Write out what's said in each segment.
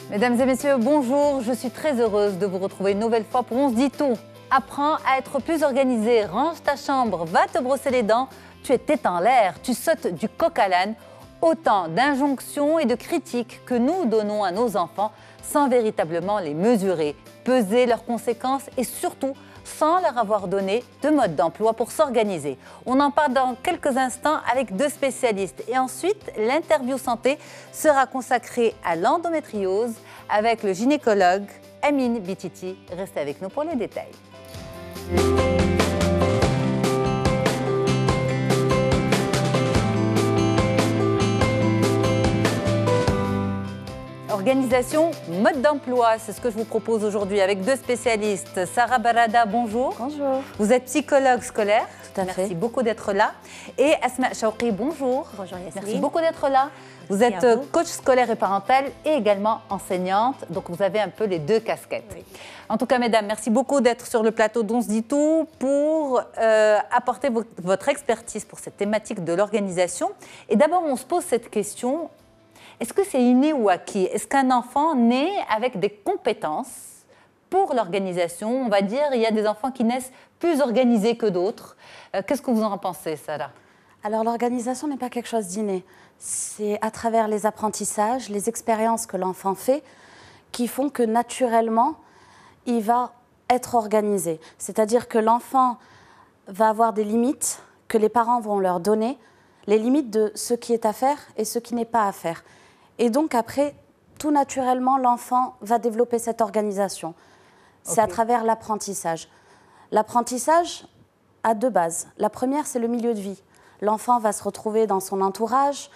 Mesdames et messieurs, bonjour. Je suis très heureuse de vous retrouver une nouvelle fois pour On se dit tout. Apprends à être plus organisé, range ta chambre, va te brosser les dents. Tu es tête en l'air, tu sautes du coq à l'âne. Autant d'injonctions et de critiques que nous donnons à nos enfants sans véritablement les mesurer, peser leurs conséquences et surtout sans leur avoir donné de mode d'emploi pour s'organiser. On en parle dans quelques instants avec deux spécialistes. Et ensuite, l'interview santé sera consacrée à l'endométriose avec le gynécologue Amine Bititi. Restez avec nous pour les détails. Organisation, mode d'emploi, c'est ce que je vous propose aujourd'hui avec deux spécialistes. Sarah Barada, bonjour. Bonjour. Vous êtes psychologue scolaire. Tout à fait. Merci beaucoup d'être là. Et Asma Chawqi, bonjour. Bonjour Yasmine. Merci beaucoup d'être là. Vous êtes coach scolaire et parental et également enseignante. Donc vous avez un peu les deux casquettes. Oui. En tout cas, mesdames, merci beaucoup d'être sur le plateau d'On se dit tout pour apporter votre expertise pour cette thématique de l'organisation. Et d'abord, on se pose cette question. Est-ce que c'est inné ou acquis? Est-ce qu'un enfant naît avec des compétences pour l'organisation? On va dire, il y a des enfants qui naissent plus organisés que d'autres. Qu'est-ce que vous en pensez, Sarah? Alors, l'organisation n'est pas quelque chose d'inné. C'est à travers les apprentissages, les expériences que l'enfant fait, qui font que naturellement, il va être organisé. C'est-à-dire que l'enfant va avoir des limites que les parents vont leur donner, les limites de ce qui est à faire et ce qui n'est pas à faire. Et donc après, tout naturellement, l'enfant va développer cette organisation. C'est à travers l'apprentissage. L'apprentissage a deux bases. La première, c'est le milieu de vie. L'enfant va se retrouver dans son entourage,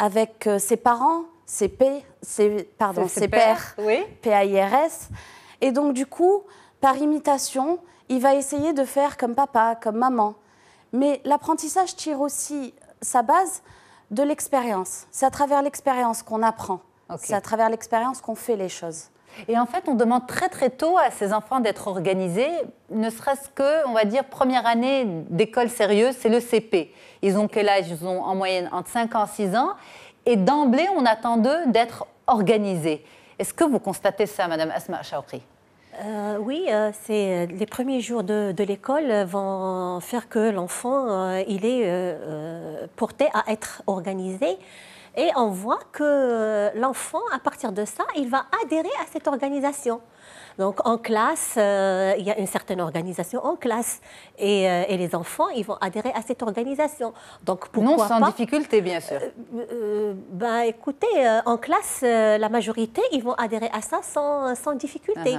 avec ses parents, ses pères, oui. PAIRS. Et donc du coup, par imitation, il va essayer de faire comme papa, comme maman. Mais l'apprentissage tire aussi sa base de l'expérience. C'est à travers l'expérience qu'on apprend. C'est à travers l'expérience qu'on fait les choses. Et en fait, on demande très très tôt à ces enfants d'être organisés, ne serait-ce que, on va dire, première année d'école sérieuse, c'est le CP. Ils ont quel âge? Ils ont en moyenne entre 5 ans et 6 ans. Et d'emblée, on attend d'eux d'être organisés. Est-ce que vous constatez ça, Madame Asma Chawqi? Oui, c'est les premiers jours de l'école vont faire que l'enfant il est porté à être organisé. Et on voit que l'enfant, à partir de ça, il va adhérer à cette organisation. Donc en classe, il y a une certaine organisation en classe. Et les enfants, ils vont adhérer à cette organisation. Donc pourquoi non sans pas, difficulté, bien sûr. Écoutez, en classe, la majorité, ils vont adhérer à ça sans difficulté.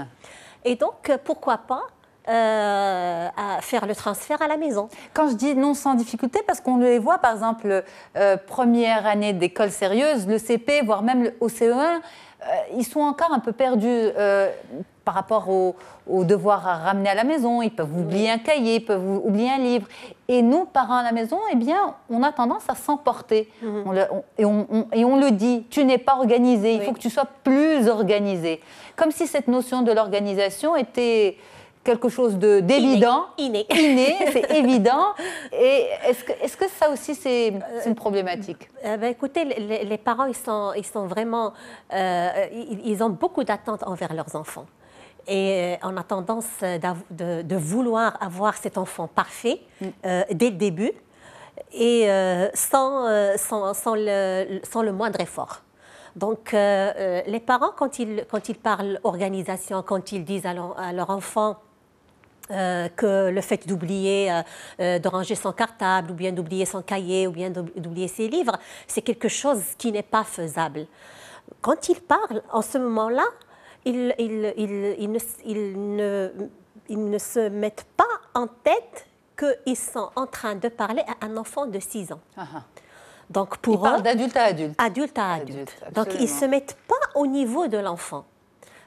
Et donc, pourquoi pas à faire le transfert à la maison. Quand je dis non sans difficulté, parce qu'on les voit, par exemple, première année d'école sérieuse, le CP, voire même au CE1, ils sont encore un peu perdus par rapport aux devoirs à ramener à la maison. Ils peuvent oublier un cahier, ils peuvent oublier un livre. Et nous, parents à la maison, eh bien, on a tendance à s'emporter. Et on le dit, tu n'es pas organisé, il faut que tu sois plus organisé. Comme si cette notion de l'organisation était quelque chose d'évident, inné, c'est évident. Et est-ce que ça aussi, c'est une problématique? Écoutez, les parents, ils sont vraiment... ils ont beaucoup d'attentes envers leurs enfants. Et on a tendance de vouloir avoir cet enfant parfait dès le début et sans le moindre effort. Donc, les parents, quand ils parlent organisation, quand ils disent à leur enfant que le fait d'oublier, de ranger son cartable, ou bien d'oublier son cahier, ou bien d'oublier ses livres, c'est quelque chose qui n'est pas faisable. Quand ils parlent, en ce moment-là, ils ne se mettent pas en tête qu'ils sont en train de parler à un enfant de 6 ans. Donc pour ils parlent d'adulte à adulte. Adulte à adulte. Donc ils ne se mettent pas au niveau de l'enfant.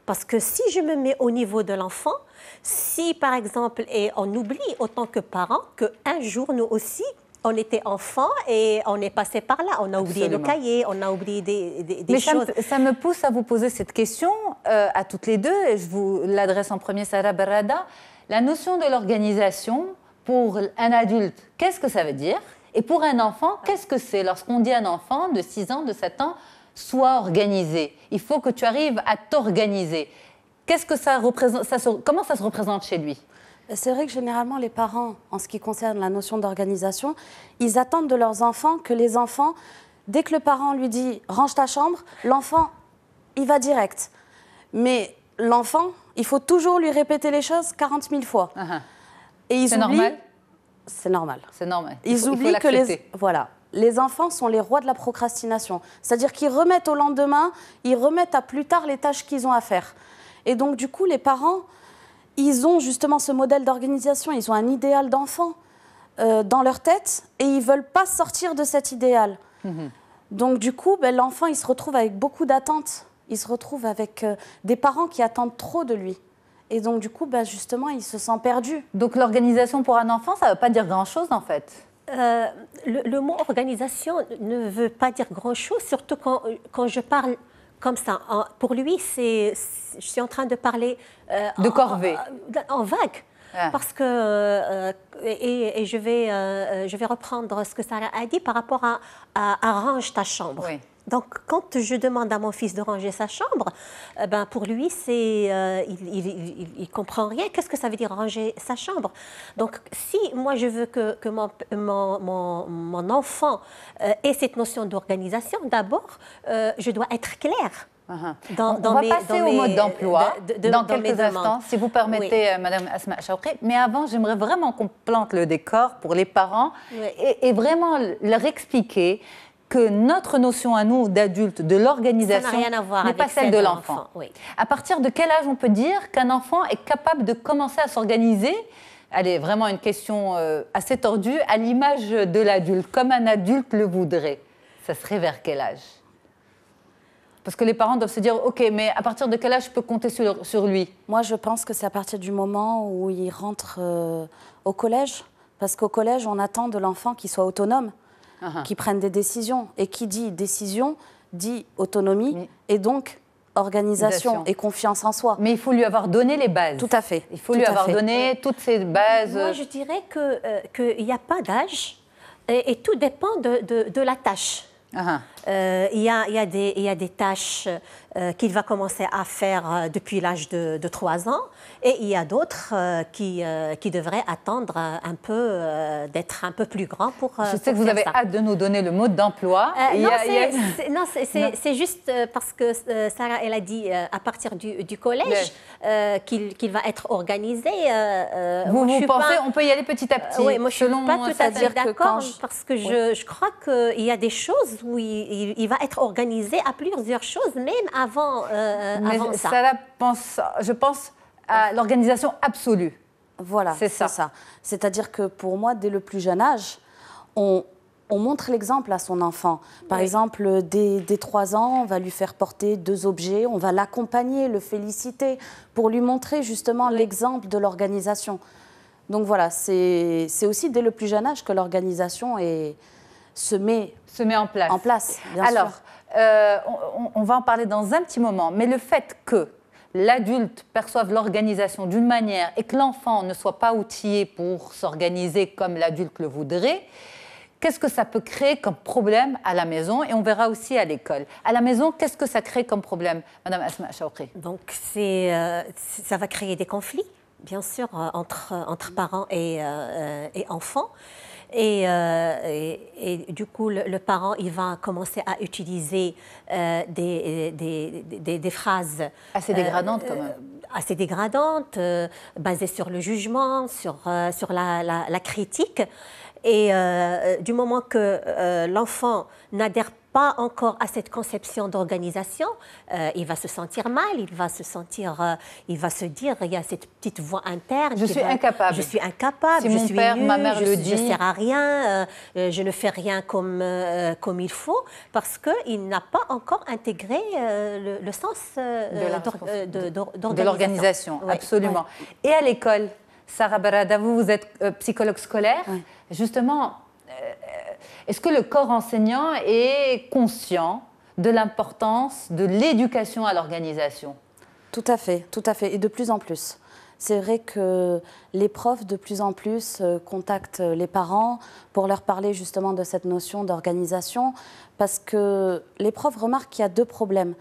Parce que si je me mets au niveau de l'enfant, si par exemple, et on oublie autant que parents qu'un jour, nous aussi, on était enfants et on est passé par là. On a oublié nos cahiers, on a oublié des choses. Mais ça me pousse à vous poser cette question à toutes les deux, et je vous l'adresse en premier, Sarah Barada. La notion de l'organisation, pour un adulte, qu'est-ce que ça veut dire? Et pour un enfant, qu'est-ce que c'est? Lorsqu'on dit à un enfant de 6 ans, de 7 ans, sois organisé. Il faut que tu arrives à t'organiser. Qu'est-ce que ça représente, comment ça se représente chez lui? C'est vrai que généralement, les parents, en ce qui concerne la notion d'organisation, ils attendent de leurs enfants que les enfants, dès que le parent lui dit « range ta chambre », l'enfant, il va direct. Mais l'enfant, il faut toujours lui répéter les choses 40 000 fois. Et ils oublient... normal? C'est normal. C'est normal. Ils oublient que les enfants sont les rois de la procrastination. C'est-à-dire qu'ils remettent au lendemain, ils remettent à plus tard les tâches qu'ils ont à faire. Et donc, du coup, les parents... Ils ont justement ce modèle d'organisation, ils ont un idéal d'enfant dans leur tête et ils ne veulent pas sortir de cet idéal. Donc du coup, l'enfant, il se retrouve avec beaucoup d'attentes. Il se retrouve avec des parents qui attendent trop de lui. Et donc du coup, justement, il se sent perdu. Donc l'organisation pour un enfant, ça ne veut pas dire grand-chose en fait. Le mot organisation ne veut pas dire grand-chose, surtout quand je parle comme ça. Pour lui, je suis en train de parler de corvée, en vague. Parce que, et je vais reprendre ce que Sarah a dit par rapport à range ta chambre. Oui. Donc, quand je demande à mon fils de ranger sa chambre, pour lui, il comprend rien. Qu'est-ce que ça veut dire ranger sa chambre? Donc, si moi je veux que mon enfant ait cette notion d'organisation, d'abord, je dois être claire. On va passer au mode d'emploi dans quelques instants, si vous permettez, Madame Asma Chawri. Mais avant, j'aimerais vraiment qu'on plante le décor pour les parents et vraiment leur expliquer que notre notion à nous d'adultes de l'organisation n'est pas celle de l'enfant. À partir de quel âge on peut dire qu'un enfant est capable de commencer à s'organiser? Allez, vraiment une question assez tordue, à l'image de l'adulte, comme un adulte le voudrait. Ça serait vers quel âge? Parce que les parents doivent se dire, OK, mais à partir de quel âge je peux compter sur lui? Moi, je pense que c'est à partir du moment où il rentre au collège. Parce qu'au collège, on attend de l'enfant qu'il soit autonome, qu'il prenne des décisions. Et qui dit décision, dit autonomie, et donc organisation et confiance en soi. Mais il faut lui avoir donné les bases. Tout à fait. Il faut lui avoir donné toutes ces bases. Moi, je dirais qu'il n'y a pas d'âge et tout dépend de la tâche. Il y a des tâches qu'il va commencer à faire depuis l'âge de 3 ans et il y a d'autres qui devraient attendre un peu, d'être un peu plus grands pour Je sais que vous avez hâte de nous donner le mode d'emploi. Non, c'est juste parce que Sarah, elle a dit à partir du collège qu'il va être organisé. Vous pensez on peut y aller petit à petit? Oui, moi je ne suis pas tout à fait d'accord parce que je crois qu'il y a des choses où il va être organisé à plusieurs choses, même avant ça. Je pense à l'organisation absolue. Voilà, c'est ça. C'est-à-dire que pour moi, dès le plus jeune âge, on montre l'exemple à son enfant. Par exemple, dès 3 ans, on va lui faire porter 2 objets, on va l'accompagner, le féliciter, pour lui montrer justement l'exemple de l'organisation. Donc voilà, c'est aussi dès le plus jeune âge que l'organisation se met en place. Alors, on va en parler dans un petit moment, mais le fait que l'adulte perçoive l'organisation d'une manière et que l'enfant ne soit pas outillé pour s'organiser comme l'adulte le voudrait, qu'est-ce que ça peut créer comme problème à la maison? Et on verra aussi à l'école. À la maison, qu'est-ce que ça crée comme problème, Madame Asma Chawri? Donc, ça va créer des conflits, bien sûr, entre parents et enfants. Et du coup, le parent, il va commencer à utiliser des phrases... assez dégradantes, quand même. Assez dégradantes, basées sur le jugement, sur la critique. Et du moment que l'enfant n'adhère pas encore à cette conception d'organisation, il va se sentir mal, il va se dire, il y a cette petite voix interne. Je suis incapable. Je suis incapable, si je mon suis père, nulle, ma mère le dit. Je ne sers à rien, je ne fais rien comme il faut, parce qu'il n'a pas encore intégré le sens de l'organisation. Absolument. Oui. Et à l'école, Sarah Barada, vous êtes psychologue scolaire. Oui. Justement, est-ce que le corps enseignant est conscient de l'importance de l'éducation à l'organisation? Tout à fait, et de plus en plus. C'est vrai que les profs, de plus en plus, contactent les parents pour leur parler justement de cette notion d'organisation, parce que les profs remarquent qu'il y a 2 problèmes.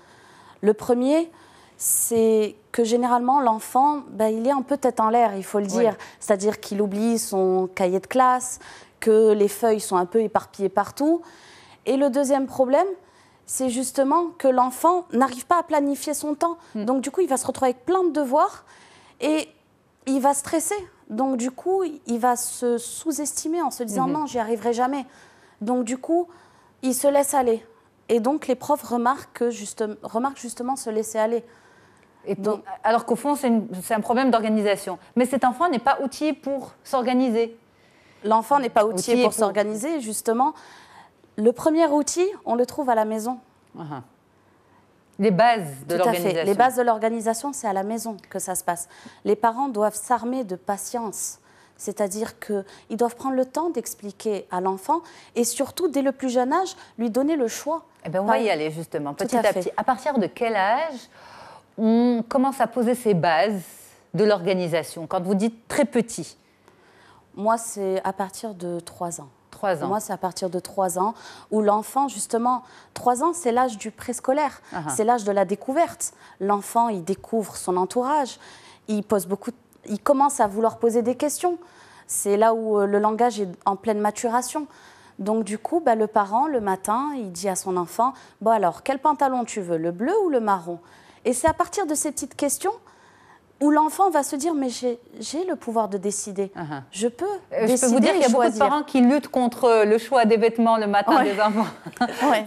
Le premier, c'est que généralement, l'enfant, il est un peu tête en l'air, il faut le dire. C'est-à-dire qu'il oublie son cahier de classe, que les feuilles sont un peu éparpillées partout. Et le deuxième problème, c'est justement que l'enfant n'arrive pas à planifier son temps. Donc du coup, il va se retrouver avec plein de devoirs et il va stresser. Donc du coup, il va se sous-estimer en se disant non, j'y arriverai jamais. Donc du coup, il se laisse aller. Et donc les profs remarquent justement se laisser aller. Et donc, alors qu'au fond, c'est un problème d'organisation. Mais cet enfant n'est pas outillé pour s'organiser. L'enfant n'est pas outillé pour s'organiser, justement. Le premier outil, on le trouve à la maison. Les bases de l'organisation. Tout à fait. Les bases de l'organisation, c'est à la maison que ça se passe. Les parents doivent s'armer de patience. C'est-à-dire qu'ils doivent prendre le temps d'expliquer à l'enfant et surtout, dès le plus jeune âge, lui donner le choix. Eh bien, on va y aller justement, petit à petit. À partir de quel âge on commence à poser ces bases de l'organisation, quand vous dites très petit? Moi, c'est à partir de 3 ans. 3 ans. Moi, c'est à partir de 3 ans où l'enfant, justement, 3 ans, c'est l'âge du préscolaire, c'est l'âge de la découverte. L'enfant, il découvre son entourage, il commence à vouloir poser des questions. C'est là où le langage est en pleine maturation. Donc, du coup, le parent, le matin, il dit à son enfant, « Bon alors, quel pantalon tu veux, le bleu ou le marron ?» Et c'est à partir de ces petites questions où l'enfant va se dire, mais j'ai le pouvoir de décider. Je peux décider. Je peux vous dire qu'il y a beaucoup de parents qui luttent contre le choix des vêtements le matin des enfants.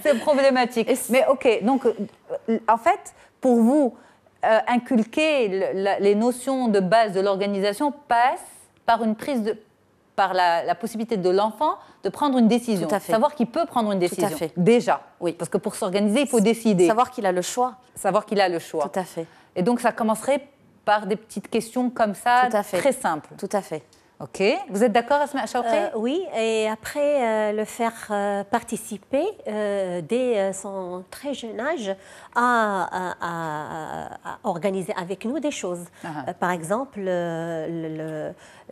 C'est problématique. Mais ok, donc en fait, pour vous, inculquer les notions de base de l'organisation passe par une par la possibilité de l'enfant de prendre une décision. Tout à fait. Savoir qu'il peut prendre une décision. Tout à fait. Déjà. Oui. Parce que pour s'organiser, il faut décider. Savoir qu'il a le choix. Savoir qu'il a le choix. Tout à fait. Et donc, ça commencerait par des petites questions comme ça, très simples. Tout à fait. OK. Vous êtes d'accord, Asma Chaoukri? Oui, et après, le faire participer dès son très jeune âge à organiser avec nous des choses. Par exemple,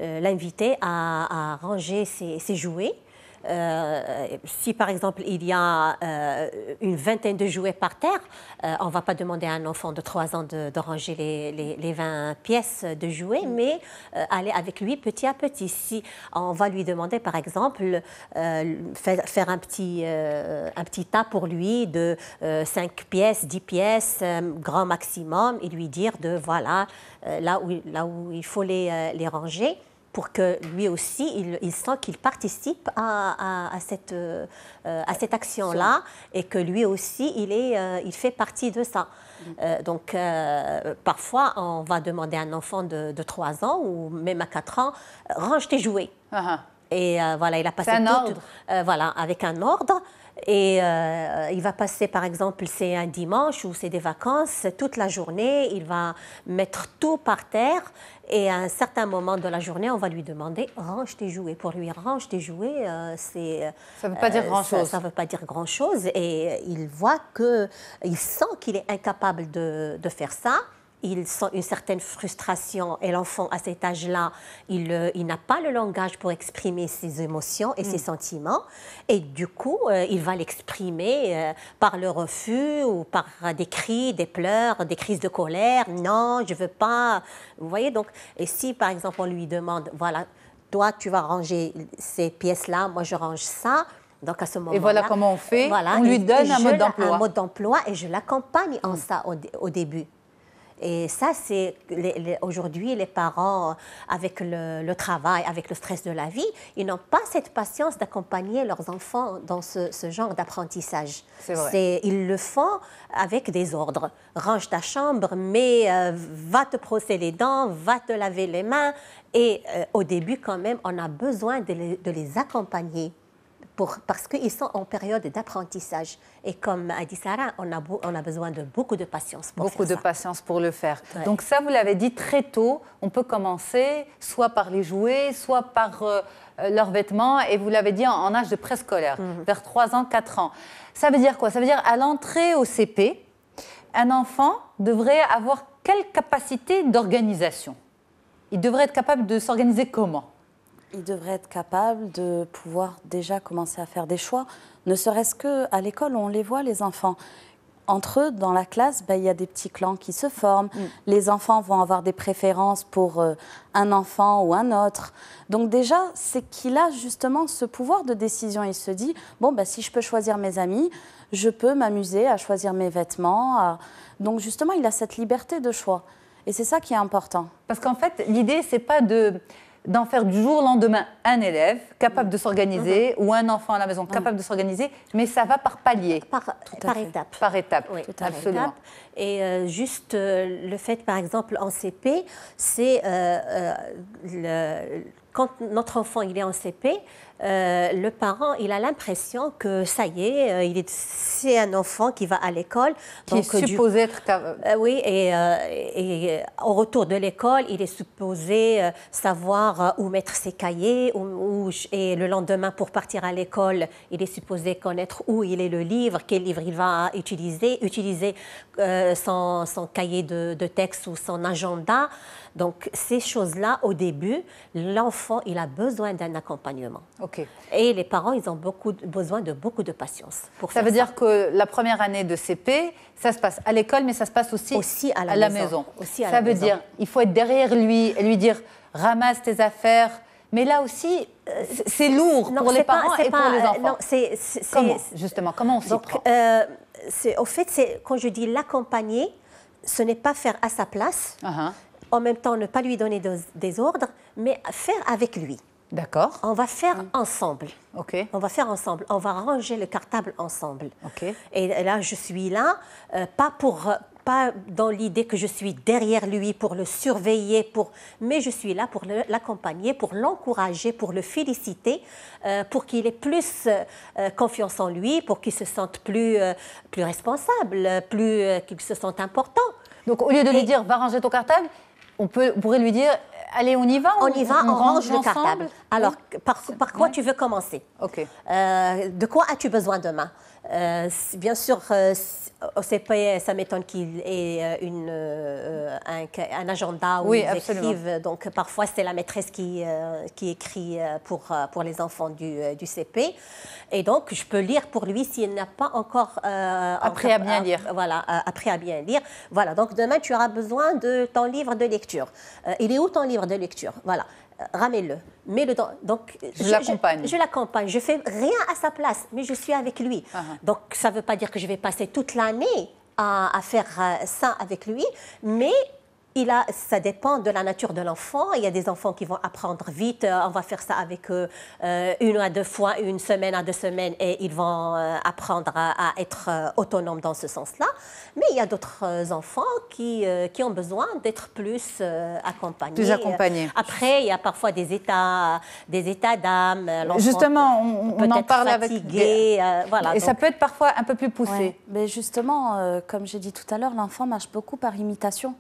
l'inviter à ranger ses jouets. Si par exemple il y a une vingtaine de jouets par terre, on ne va pas demander à un enfant de 3 ans de ranger les 20 pièces de jouets, mais aller avec lui petit à petit. Si on va lui demander par exemple faire un petit tas pour lui de 5 pièces, 10 pièces, grand maximum, et lui dire de voilà là où il faut les ranger, pour que lui aussi, il sent qu'il participe à cette action-là et que lui aussi, il fait partie de ça. Donc, parfois, on va demander à un enfant de 3 ans ou même à 4 ans, « range tes jouets ». Et voilà, il a passé voilà, avec un ordre. Et il va passer, par exemple, c'est un dimanche ou c'est des vacances, toute la journée, il va mettre tout par terre et à un certain moment de la journée, on va lui demander « range tes jouets ». Pour lui, range tes jouets, ça ne veut pas dire grand-chose. Ça ne veut pas dire grand-chose et il voit il sent qu'il est incapable de faire ça. Il sent une certaine frustration et l'enfant, à cet âge-là, il n'a pas le langage pour exprimer ses émotions et ses sentiments. Et du coup, il va l'exprimer par le refus ou par des cris, des pleurs, des crises de colère. « Non, je ne veux pas. » Vous voyez, donc, et si, par exemple, on lui demande, voilà, toi, tu vas ranger ces pièces-là, moi, je range ça. Donc, à ce moment-là, et voilà comment on fait. Voilà, on lui donne un mode d'emploi. Un mode d'emploi et je l'accompagne en ça au début. Et ça, c'est aujourd'hui, les parents, avec le travail, avec le stress de la vie, ils n'ont pas cette patience d'accompagner leurs enfants dans ce genre d'apprentissage. C'est vrai. Ils le font avec des ordres. Range ta chambre, mais va te brosser les dents, va te laver les mains. Et au début, quand même, on a besoin de les accompagner. Parce qu'ils sont en période d'apprentissage. Et comme a dit Sarah, on a besoin de beaucoup de patience pour faire ça. Beaucoup de patience pour le faire. Ouais. Donc ça, vous l'avez dit très tôt, on peut commencer soit par les jouets, soit par leurs vêtements, et vous l'avez dit en âge de préscolaire, vers 3 ans, 4 ans. Ça veut dire quoi? Ça veut dire à l'entrée au CP, un enfant devrait avoir quelle capacité d'organisation? il devrait être capable de s'organiser comment? Il devrait être capable de pouvoir déjà commencer à faire des choix, ne serait-ce qu'à l'école où on les voit, les enfants. Entre eux, dans la classe, il y a des petits clans qui se forment. Les enfants vont avoir des préférences pour un enfant ou un autre. Donc déjà, c'est qu'il a justement ce pouvoir de décision. Il se dit, bon, si je peux choisir mes amis, je peux m'amuser à choisir mes vêtements. Donc justement, il a cette liberté de choix. Et c'est ça qui est important. Parce qu'en fait, l'idée, c'est pas d'en faire du jour au lendemain un élève capable de s'organiser ou un enfant à la maison capable de s'organiser, mais ça va par palier. Par étapes. Par étapes, oui, absolument. Étape. Et juste le fait, par exemple, en CP, c'est quand notre enfant il est en CP, le parent il a l'impression que ça y est, c'est un enfant qui va à l'école. Qui est supposé être... oui, et au retour de l'école, il est supposé savoir où mettre ses cahiers, et le lendemain pour partir à l'école, il est supposé connaître où il est le livre, quel livre il va utiliser son cahier de texte ou son agenda. Donc, ces choses-là, au début, l'enfant, il a besoin d'un accompagnement. Okay. Et les parents, ils ont besoin de beaucoup de patience pour faire ça. Ça veut dire que la première année de CP, ça se passe à l'école, mais ça se passe aussi à la maison. Ça veut dire il faut être derrière lui et lui dire « ramasse tes affaires ». Mais là aussi, c'est lourd pour les parents et pour les enfants. Comment, justement, comment on s'y prend? Au fait, quand je dis l'accompagner, ce n'est pas faire à sa place. En même temps, ne pas lui donner des ordres, mais faire avec lui. D'accord. On va faire ensemble. OK. On va faire ensemble. On va ranger le cartable ensemble. OK. Et là, je suis là, pas dans l'idée que je suis derrière lui pour le surveiller, mais je suis là pour l'accompagner, pour l'encourager, pour le féliciter, pour qu'il ait plus confiance en lui, pour qu'il se sente plus responsable, qu'il se sente important. Donc, au lieu de lui dire « va ranger ton cartable », on pourrait lui dire « allez, on y va, on range le cartable ». Alors, par quoi tu veux commencer? OK. De quoi as-tu besoin demain? Bien sûr, au CP, ça m'étonne qu'il ait un agenda où ils écrivent. Donc, parfois, c'est la maîtresse qui écrit pour les enfants du CP. Et donc, je peux lire pour lui s'il n'a pas encore... appris à bien lire. Voilà, appris à bien lire. Voilà, donc demain, tu auras besoin de ton livre de lecture. Il est où ton livre de lecture? Voilà. Ramène-le, mets-le dans... Donc, je l'accompagne. Je l'accompagne. Je fais rien à sa place, mais je suis avec lui. Donc, ça ne veut pas dire que je vais passer toute l'année à faire ça avec lui, mais ça dépend de la nature de l'enfant. Il y a des enfants qui vont apprendre vite. On va faire ça avec eux une à deux fois, une semaine à 2 semaines, et ils vont apprendre à être autonomes dans ce sens-là. Mais il y a d'autres enfants qui ont besoin d'être plus accompagnés. Plus accompagnés. Après, il y a parfois des états d'âme. Justement, on en parle fatigué, avec... voilà, et donc... ça peut être parfois un peu plus poussé. Ouais. Mais justement, comme j'ai dit tout à l'heure, l'enfant marche beaucoup par imitation.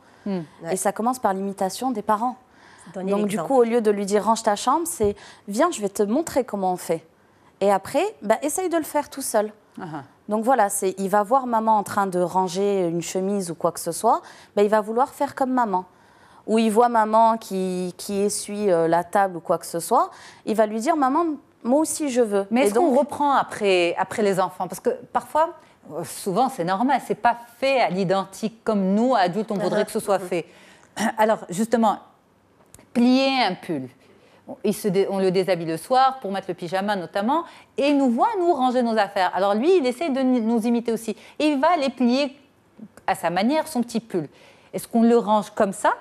Et ça commence par l'imitation des parents. Donc du coup, au lieu de lui dire « range ta chambre », c'est « viens, je vais te montrer comment on fait ». Et après, essaye de le faire tout seul. Donc voilà, il va voir maman en train de ranger une chemise ou quoi que ce soit, il va vouloir faire comme maman. Ou il voit maman qui essuie la table ou quoi que ce soit, il va lui dire « maman, moi aussi je veux ». Mais est-ce qu'on reprend après les enfants? Parce que parfois... Souvent, c'est normal, c'est pas fait à l'identique comme nous, adultes, on voudrait que ce soit fait. Alors, justement, plier un pull, on le déshabille le soir pour mettre le pyjama notamment, et il nous voit, nous, ranger nos affaires. Alors lui, il essaie de nous imiter aussi. Et il va aller plier à sa manière son petit pull. Est-ce qu'on le range comme ça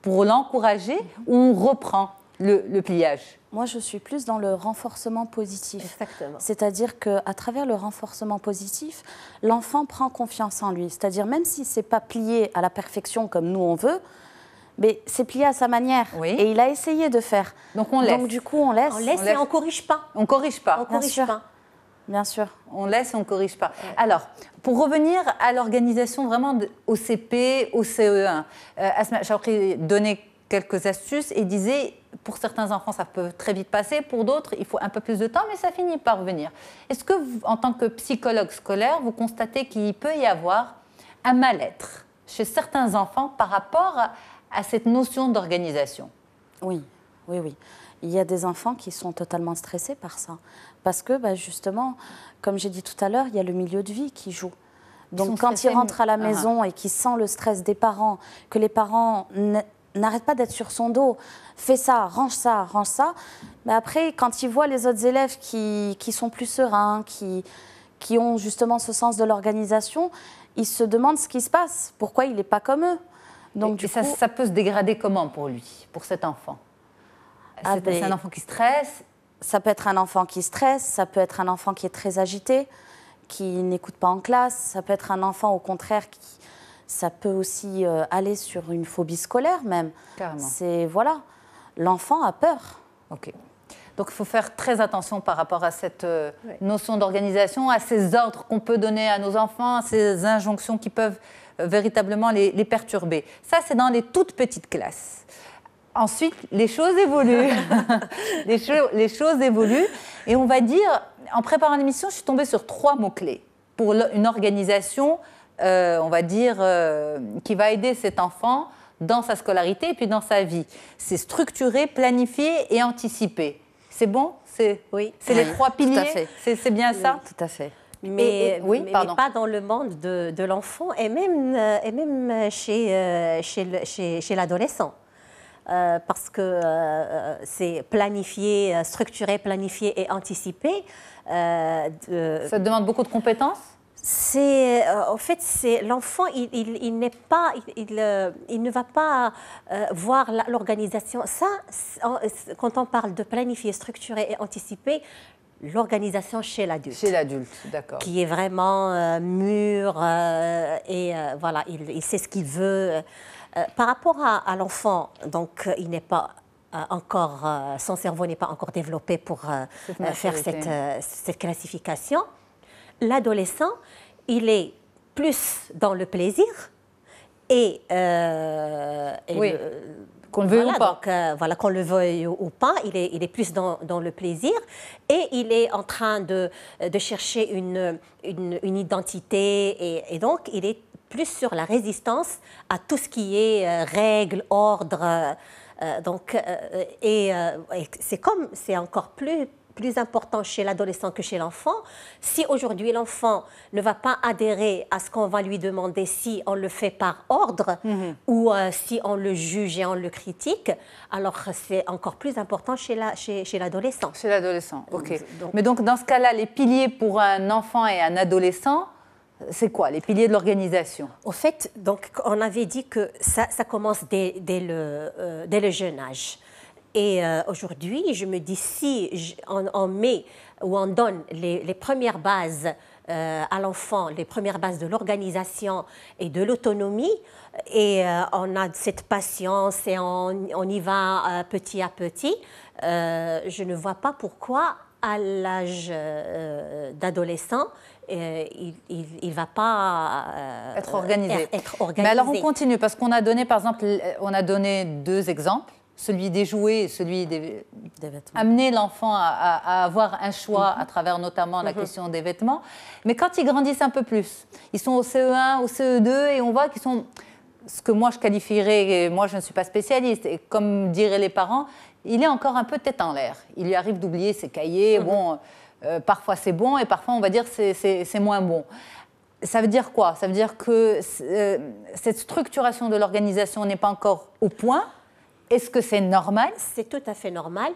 pour l'encourager ou on reprend le pliage? Moi, je suis plus dans le renforcement positif. Exactement. C'est-à-dire qu'à travers le renforcement positif, l'enfant prend confiance en lui. C'est-à-dire même si ce n'est pas plié à la perfection comme nous on veut, mais c'est plié à sa manière. Oui. Et il a essayé de faire. Donc on laisse. Donc du coup, on laisse. On laisse et on ne corrige pas. On ne corrige pas. On corrige pas. Bien sûr. On laisse, on ne corrige pas. Alors, pour revenir à l'organisation vraiment au CP, au CE1, Asma Chaoukri donnait quelques astuces et disait, pour certains enfants, ça peut très vite passer, pour d'autres, il faut un peu plus de temps, mais ça finit par revenir. Est-ce que, vous, en tant que psychologue scolaire, vous constatez qu'il peut y avoir un mal-être chez certains enfants par rapport à cette notion d'organisation? Oui, oui, oui. Il y a des enfants qui sont totalement stressés par ça. Parce que, justement, comme j'ai dit tout à l'heure, il y a le milieu de vie qui joue. Donc, quand ils rentrent à la maison et qu'ils sentent le stress des parents, que les parents n'arrêtent pas d'être sur son dos, fais ça, range ça, range ça, mais après, quand ils voient les autres élèves qui sont plus sereins, qui ont justement ce sens de l'organisation, ils se demandent ce qui se passe, pourquoi il n'est pas comme eux. Donc, et ça peut se dégrader comment pour lui, pour cet enfant? C'est un enfant qui stresse? Ça peut être un enfant qui stresse, ça peut être un enfant qui est très agité, qui n'écoute pas en classe, ça peut être un enfant au contraire ça peut aussi aller sur une phobie scolaire même. Carrément. Voilà, l'enfant a peur. Ok. Donc il faut faire très attention par rapport à cette notion d'organisation, à ces ordres qu'on peut donner à nos enfants, à ces injonctions qui peuvent véritablement les perturber. Ça, c'est dans les toutes petites classes. Ensuite, les choses évoluent. les choses évoluent. Et on va dire, en préparant l'émission, je suis tombée sur 3 mots-clés pour une organisation, on va dire, qui va aider cet enfant dans sa scolarité et puis dans sa vie. C'est structurer, planifier et anticiper. C'est bon? Oui. C'est les 3 piliers? C'est bien ça? Oui, tout à fait. Mais pas dans le monde de l'enfant et même chez l'adolescent. Parce que c'est planifier, structurer, planifier et anticiper. Ça demande beaucoup de compétences? En fait, l'enfant, il ne va pas voir l'organisation. Ça, quand on parle de planifier, structurer et anticiper, l'organisation chez l'adulte. Chez l'adulte, d'accord. Qui est vraiment mûr et voilà, il sait ce qu'il veut. Par rapport à l'enfant, donc il n'est pas encore, son cerveau n'est pas encore développé pour faire cette classification. L'adolescent, il est plus dans le plaisir et oui. Qu'on le veuille ou pas. Donc, qu'on le veuille ou pas, il est plus dans le plaisir et il est en train de chercher une identité et donc il est plus sur la résistance à tout ce qui est règles, ordres. C'est encore plus important chez l'adolescent que chez l'enfant. Si aujourd'hui l'enfant ne va pas adhérer à ce qu'on va lui demander si on le fait par ordre ou si on le juge et on le critique, alors c'est encore plus important chez l'adolescent. Chez l'adolescent, ok. Mais donc dans ce cas-là, les piliers pour un enfant et un adolescent, c'est quoi les piliers de l'organisation? Au fait, donc, on avait dit que ça commence dès le jeune âge. Et aujourd'hui, je me dis, si on met ou on donne les premières bases à l'enfant, les premières bases de l'organisation et de l'autonomie, et on a cette patience et on y va petit à petit, je ne vois pas pourquoi, à l'âge d'adolescent, il ne va pas être organisé. organisé. Mais alors on continue, parce qu'on a donné, par exemple, on a donné 2 exemples, celui des jouets et celui des vêtements. Amener l'enfant à avoir un choix à travers notamment la question des vêtements. Mais quand ils grandissent un peu plus, ils sont au CE1, au CE2, et on voit qu'ils sont ce que moi je qualifierais, et moi je ne suis pas spécialiste, et comme diraient les parents, il est encore un peu tête en l'air. Il lui arrive d'oublier ses cahiers, bon, parfois c'est bon, et parfois on va dire c'est moins bon. Ça veut dire quoi? Ça veut dire que cette structuration de l'organisation n'est pas encore au point. Est-ce que c'est normal? C'est tout à fait normal.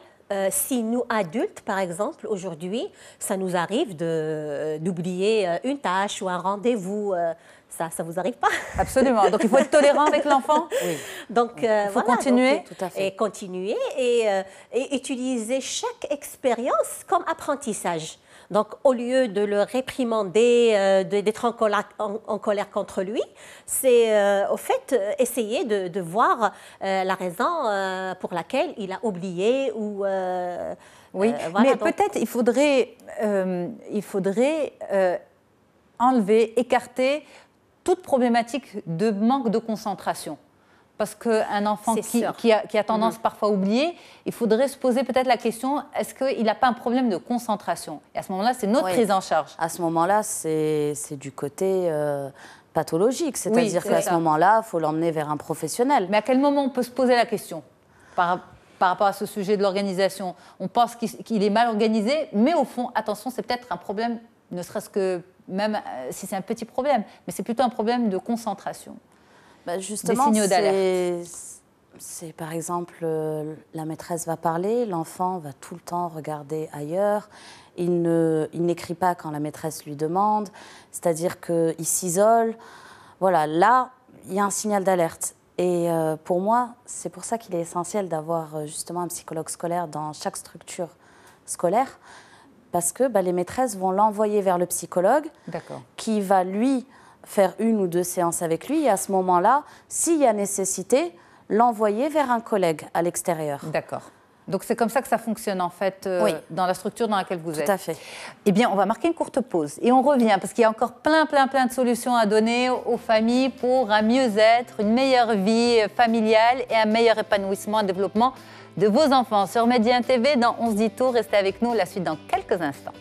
Si nous, adultes, par exemple, aujourd'hui, ça nous arrive d'oublier une tâche ou un rendez-vous, ça ne vous arrive pas? Absolument. Donc, il faut être tolérant avec l'enfant? Oui. Donc, il faut continuer? Tout à fait. Et continuer et utiliser chaque expérience comme apprentissage. Donc, au lieu de le réprimander, d'être en colère contre lui, c'est au fait essayer de voir la raison pour laquelle il a oublié ou... oui, voilà, mais donc... peut-être il faudrait enlever, écarter toute problématique de manque de concentration. Parce qu'un enfant qui a tendance parfois à oublier, il faudrait se poser peut-être la question, est-ce qu'il n'a pas un problème de concentration? Et à ce moment-là, c'est notre prise en charge. À ce moment-là, c'est du côté pathologique. C'est-à-dire qu'à ce moment-là, il faut l'emmener vers un professionnel. Mais à quel moment on peut se poser la question par rapport à ce sujet de l'organisation? On pense qu'il est mal organisé, mais au fond, attention, c'est peut-être un problème, ne serait-ce que même si c'est un petit problème, mais c'est plutôt un problème de concentration. Justement, des signaux d'alerte. C'est par exemple, la maîtresse va parler, l'enfant va tout le temps regarder ailleurs, il n'écrit pas quand la maîtresse lui demande, c'est-à-dire qu'il s'isole. Voilà, là, il y a un signal d'alerte. Et pour moi, c'est pour ça qu'il est essentiel d'avoir justement un psychologue scolaire dans chaque structure scolaire, parce que les maîtresses vont l'envoyer vers le psychologue, qui va lui faire 1 ou 2 séances avec lui, et à ce moment-là, s'il y a nécessité, l'envoyer vers un collègue à l'extérieur. D'accord. Donc c'est comme ça que ça fonctionne en fait dans la structure dans laquelle vous êtes. Tout à fait. Eh bien, on va marquer une courte pause et on revient parce qu'il y a encore plein de solutions à donner aux familles pour un mieux-être, une meilleure vie familiale et un meilleur épanouissement et développement de vos enfants. Sur Média TV, dans On se dit tout, restez avec nous, la suite dans quelques instants.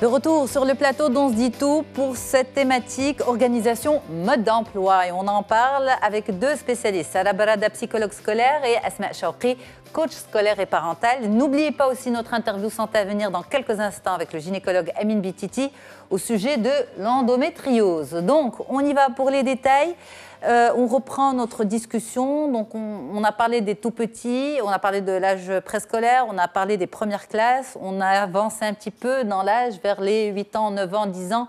De retour sur le plateau d'On se dit tout pour cette thématique organisation mode d'emploi. Et on en parle avec 2 spécialistes, Sarah Barada, psychologue scolaire, et Asma Chawqi, coach scolaire et parental. N'oubliez pas aussi notre interview santé à venir dans quelques instants avec le gynécologue Amin Bititi au sujet de l'endométriose. Donc, on y va pour les détails. On reprend notre discussion. Donc, on a parlé des tout-petits, on a parlé de l'âge préscolaire, on a parlé des premières classes, on a avancé un petit peu dans l'âge vers les 8 ans, 9 ans, 10 ans.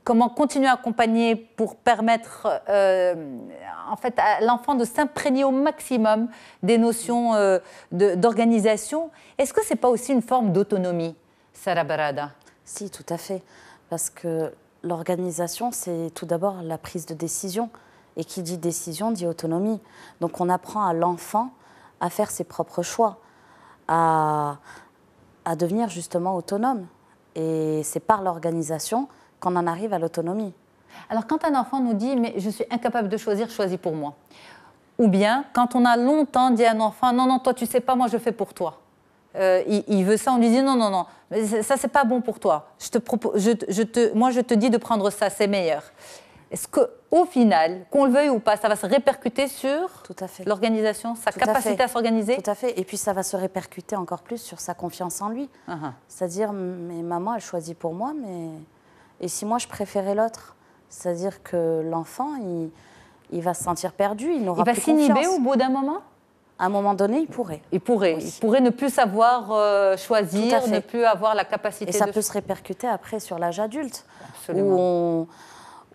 Comment continuer à accompagner pour permettre en fait, à l'enfant de s'imprégner au maximum des notions d'organisation. Est-ce que ce n'est pas aussi une forme d'autonomie, Sarah Barada? Si, tout à fait. Parce que l'organisation, c'est tout d'abord la prise de décision. Et qui dit décision, dit autonomie. Donc on apprend à l'enfant à faire ses propres choix, à devenir justement autonome. Et c'est par l'organisation qu'on en arrive à l'autonomie. Alors quand un enfant nous dit « mais je suis incapable de choisir, choisis pour moi ». Ou bien quand on a longtemps dit à un enfant « non, non, toi tu sais pas, moi je fais pour toi ». Il veut ça, on lui dit non, non, non, mais ça c'est pas bon pour toi. Moi je te dis de prendre ça, c'est meilleur. Est-ce qu'au final, qu'on le veuille ou pas, ça va se répercuter sur l'organisation, sa capacité à s'organiser? Tout à fait. Et puis ça va se répercuter encore plus sur sa confiance en lui. C'est-à-dire, mais maman, elle choisit pour moi, mais et si moi je préférais l'autre? C'est-à-dire que l'enfant, il va se sentir perdu, il n'aura plus confiance. Il va s'inhiber au bout d'un moment? À un moment donné, il pourrait. Il pourrait ne plus savoir choisir, ne plus avoir la capacité de... Et ça peut se répercuter après sur l'âge adulte, où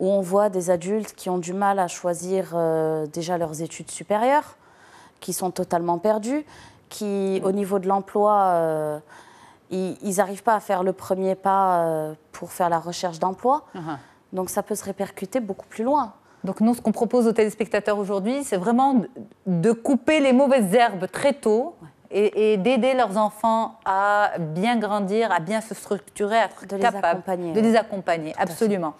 on voit des adultes qui ont du mal à choisir déjà leurs études supérieures, qui sont totalement perdus, qui, au niveau de l'emploi, ils n'arrivent pas à faire le premier pas pour faire la recherche d'emploi. Donc ça peut se répercuter beaucoup plus loin. Donc nous, ce qu'on propose aux téléspectateurs aujourd'hui, c'est vraiment de couper les mauvaises herbes très tôt et d'aider leurs enfants à bien grandir, à bien se structurer, à être capables de les accompagner. Absolument.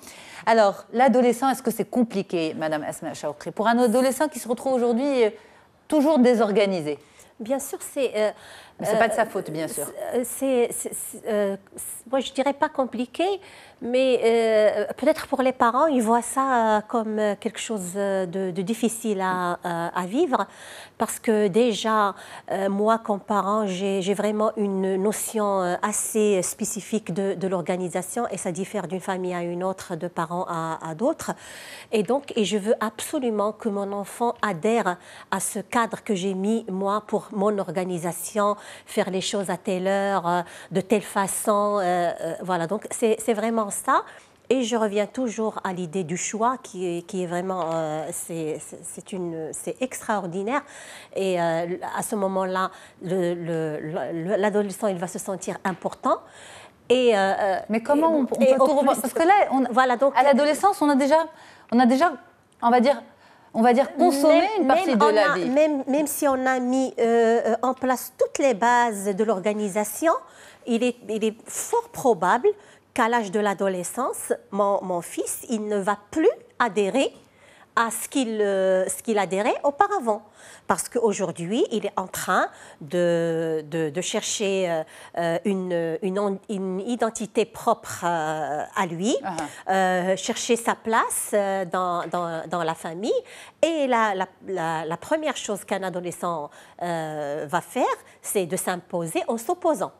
Alors, l'adolescent, est-ce que c'est compliqué, Madame Asma Chawqi, pour un adolescent qui se retrouve aujourd'hui toujours désorganisé? Bien sûr, c'est... Mais ce n'est pas de sa faute, bien sûr. Moi, je ne dirais pas compliqué, mais peut-être pour les parents, ils voient ça comme quelque chose de difficile à vivre. Parce que déjà, moi, comme parent, j'ai vraiment une notion assez spécifique de l'organisation et ça diffère d'une famille à une autre, de parents à d'autres. Et je veux absolument que mon enfant adhère à ce cadre que j'ai mis, moi, pour mon organisation, faire les choses à telle heure, de telle façon. Voilà, donc c'est vraiment ça. Et je reviens toujours à l'idée du choix qui est vraiment, c'est extraordinaire. Et à ce moment-là, l'adolescent, il va se sentir important. Mais comment on peut tout revoir? Parce que là, voilà, donc, à l'adolescence, on a déjà, on va dire consommer une partie de la vie. Même si on a mis en place toutes les bases de l'organisation, il est fort probable qu'à l'âge de l'adolescence, mon fils, il ne va plus adhérer à ce qu'il adhérait auparavant. Parce qu'aujourd'hui, il est en train de chercher une identité propre à lui, chercher sa place dans la famille. Et la première chose qu'un adolescent va faire, c'est de s'imposer en s'opposant.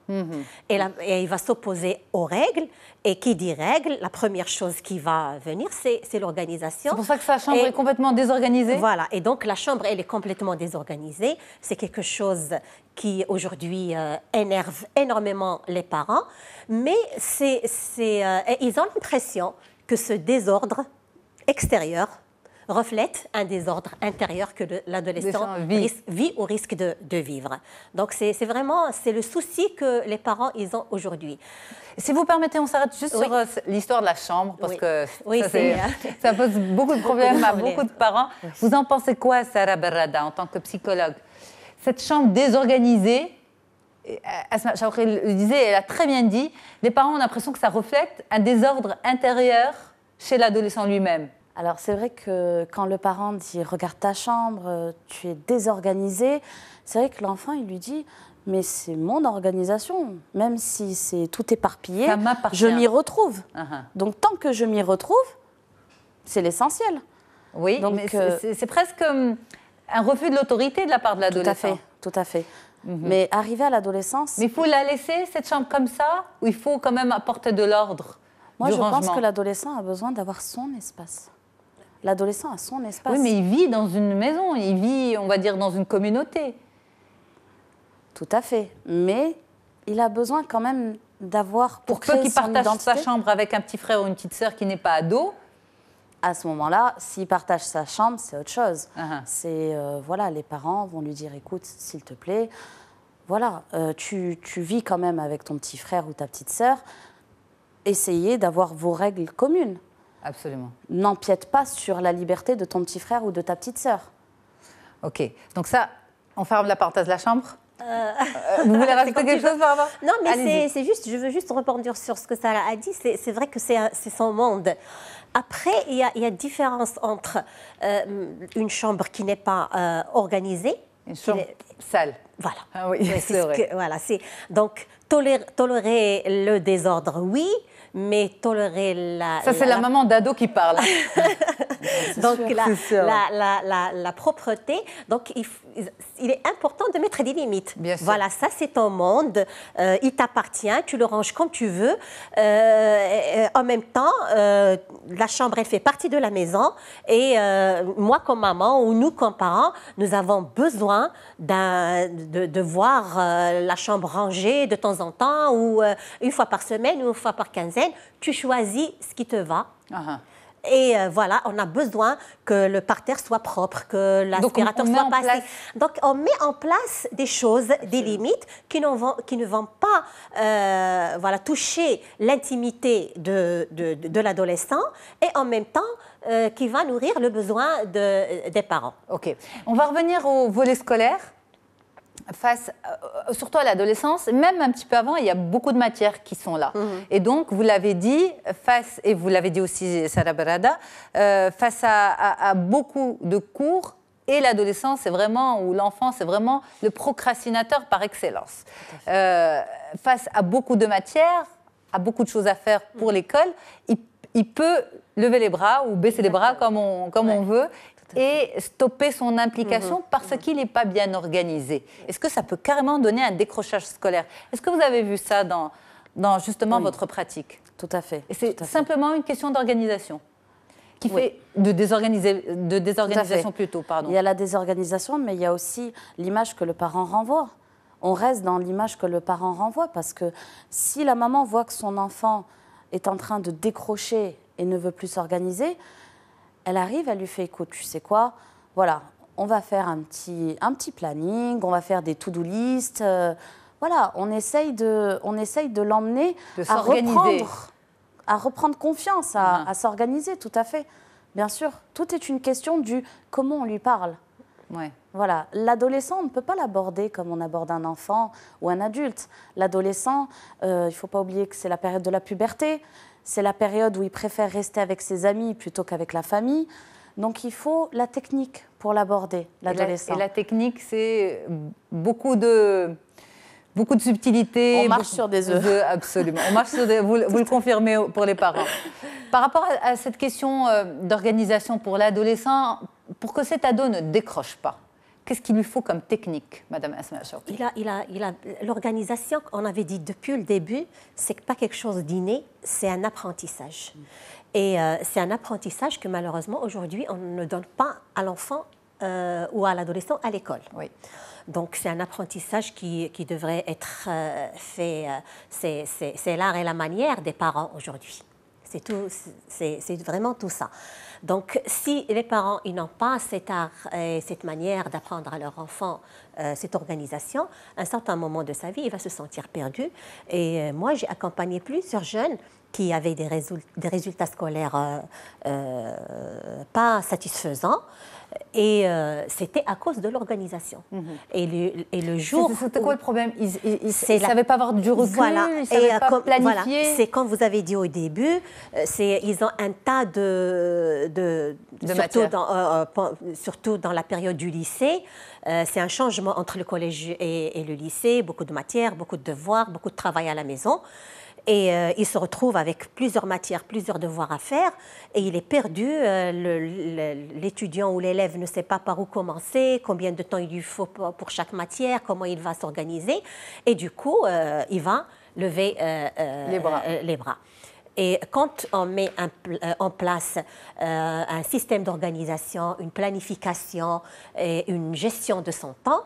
Et il va s'opposer aux règles. Et qui dit règles, la première chose qui va venir, c'est l'organisation. C'est pour ça que sa chambre est complètement désorganisée. Voilà. Et donc, la chambre, elle est complètement désorganisée. C'est quelque chose qui, aujourd'hui, énerve énormément les parents. Mais ils ont l'impression que ce désordre extérieur reflète un désordre intérieur que l'adolescent vit ou risque de vivre. Donc, c'est le souci que les parents ils ont aujourd'hui. Si vous permettez, on s'arrête juste sur l'histoire de la chambre, parce que ça pose beaucoup de problèmes à beaucoup de parents. Vous en pensez quoi, Sarah Berrada, en tant que psychologue? Cette chambre désorganisée, Asma Chawri le disait, elle a très bien dit, les parents ont l'impression que ça reflète un désordre intérieur chez l'adolescent lui-même. Alors c'est vrai que quand le parent dit « regarde ta chambre, tu es désorganisé », c'est vrai que l'enfant il lui dit « mais c'est mon organisation, même si c'est tout éparpillé, je m'y retrouve. Donc tant que je m'y retrouve, c'est l'essentiel. » Oui, donc, mais c'est presque un refus de l'autorité de la part de l'adolescent. Tout à fait. Mais arrivé à l'adolescence... Mais il faut la laisser, cette chambre comme ça, ou il faut quand même apporter de l'ordre? Moi je pense que l'adolescent a besoin d'avoir son espace. L'adolescent a son espace. Oui, mais il vit dans une maison, il vit, on va dire, dans une communauté. Tout à fait. Mais il a besoin quand même d'avoir, pour créer son identité... Pour peu qu'il partage sa chambre avec un petit frère ou une petite sœur qui n'est pas ado. À ce moment-là, s'il partage sa chambre, c'est autre chose. C'est, voilà, les parents vont lui dire, écoute, s'il te plaît, voilà, tu vis quand même avec ton petit frère ou ta petite sœur, essayez d'avoir vos règles communes. Absolument. N'empiète pas sur la liberté de ton petit frère ou de ta petite sœur. Ok. Donc ça, on ferme la parenthèse de la chambre. Vous voulez rajouter quelque chose par rapport? Non, mais c'est juste, je veux juste rebondir sur ce que Sarah a dit. C'est vrai que c'est son monde. Après, il y a différence entre une chambre qui n'est pas organisée. Une chambre sale. Voilà. Ah oui, c'est vrai. Voilà, donc, tolérer le désordre, oui, mais tolérer la... Ça, c'est la maman d'ado qui parle. Donc, la propreté. Donc, il est important de mettre des limites. Bien sûr. Voilà, ça, c'est ton monde. Il t'appartient. Tu le ranges comme tu veux. En même temps, la chambre, elle fait partie de la maison. Et moi, comme maman, ou nous, comme parents, nous avons besoin de voir la chambre rangée de temps en temps, ou une fois par semaine, ou une fois par quinzaine. Tu choisis ce qui te va. Et voilà, on a besoin que le parterre soit propre, que l'aspirateur soit passé. Donc, on met en place des choses, des limites qui ne vont pas voilà, toucher l'intimité de l'adolescent et en même temps qui va nourrir le besoin des parents. OK. On va revenir au volet scolaire. Surtout à l'adolescence, même un petit peu avant, il y a beaucoup de matières qui sont là. Et donc, vous l'avez dit, et vous l'avez dit aussi, Sarah Berrada, face à beaucoup de cours, et l'adolescence, c'est vraiment, ou l'enfant, c'est vraiment le procrastinateur par excellence. Face à beaucoup de matières, à beaucoup de choses à faire pour l'école, il peut lever les bras ou baisser les bras comme on veut, et stopper son implication parce qu'il n'est pas bien organisé. Est-ce que ça peut carrément donner un décrochage scolaire? Est-ce que vous avez vu ça dans justement votre pratique? Tout à fait. Et c'est simplement une question d'organisation qui fait de désorganisation plutôt, pardon. Il y a la désorganisation, mais il y a aussi l'image que le parent renvoie. On reste dans l'image que le parent renvoie parce que si la maman voit que son enfant est en train de décrocher et ne veut plus s'organiser, elle arrive, elle lui fait, écoute, tu sais quoi, voilà, on va faire un petit planning, on va faire des to-do list, voilà, on essaye de l'emmener à reprendre confiance, à s'organiser, tout à fait. Bien sûr, tout est une question du comment on lui parle. Voilà, l'adolescent, on ne peut pas l'aborder comme on aborde un enfant ou un adulte. L'adolescent, il ne faut pas oublier que c'est la période de la puberté. C'est la période où il préfère rester avec ses amis plutôt qu'avec la famille. Donc il faut la technique pour l'aborder, l'adolescent. Et la technique, c'est beaucoup de subtilité. On marche sur des œufs. Absolument. On marche sur vous le confirmez pour les parents. Par rapport à cette question d'organisation pour l'adolescent, pour que cet ado ne décroche pas, qu'est-ce qu'il lui faut comme technique, Madame Asma Chorki? L'organisation, on avait dit depuis le début, c'est pas quelque chose d'inné, c'est un apprentissage. Et c'est un apprentissage que malheureusement aujourd'hui on ne donne pas à l'enfant ou à l'adolescent à l'école. Oui. Donc c'est un apprentissage qui devrait être fait. C'est l'art et la manière des parents aujourd'hui. C'est tout. C'est vraiment tout ça. Donc si les parents ils n'ont pas cet art et cette manière d'apprendre à leur enfant cette organisation, à un certain moment de sa vie, il va se sentir perdu. Et moi j'ai accompagné plusieurs jeunes qui avaient des résultats scolaires pas satisfaisants. Et c'était à cause de l'organisation. Et le jour... C'était quoi le problème? Ils ne savaient pas avoir du recul, voilà. Ils ne savaient pas planifier. Voilà. C'est comme vous avez dit au début, ils ont un tas de surtout dans la période du lycée. C'est un changement entre le collège et le lycée, beaucoup de matières, beaucoup de devoirs, beaucoup de travail à la maison. Et il se retrouve avec plusieurs matières, plusieurs devoirs à faire, et il est perdu. L'étudiant ou l'élève ne sait pas par où commencer, combien de temps il lui faut pour chaque matière, comment il va s'organiser, et du coup, il va lever les bras. Et quand on met en place un système d'organisation, une planification et une gestion de son temps,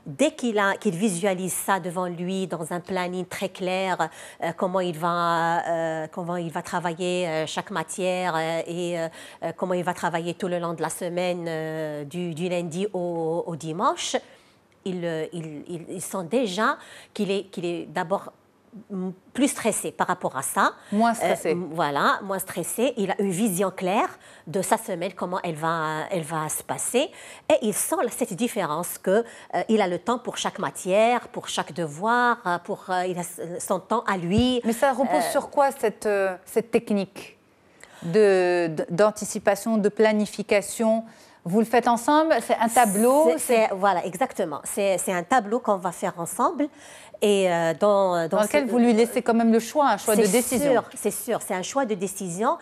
dès qu'il visualise ça devant lui dans un planning très clair, comment il va travailler chaque matière et comment il va travailler tout le long de la semaine, du lundi au dimanche, il sent déjà qu'il est d'abord plus stressé par rapport à ça. Moins stressé. Voilà, moins stressé. Il a une vision claire de sa semaine, comment elle va se passer. Et il sent cette différence qu'il a le temps pour chaque matière, pour chaque devoir, il a son temps à lui. Mais ça repose sur quoi cette technique d'anticipation, de planification? Vous le faites ensemble? C'est un tableau? Voilà, exactement. C'est un tableau qu'on va faire ensemble. Et dans lequel vous lui laissez quand même le choix, un choix de décision. C'est sûr, c'est un choix de décision.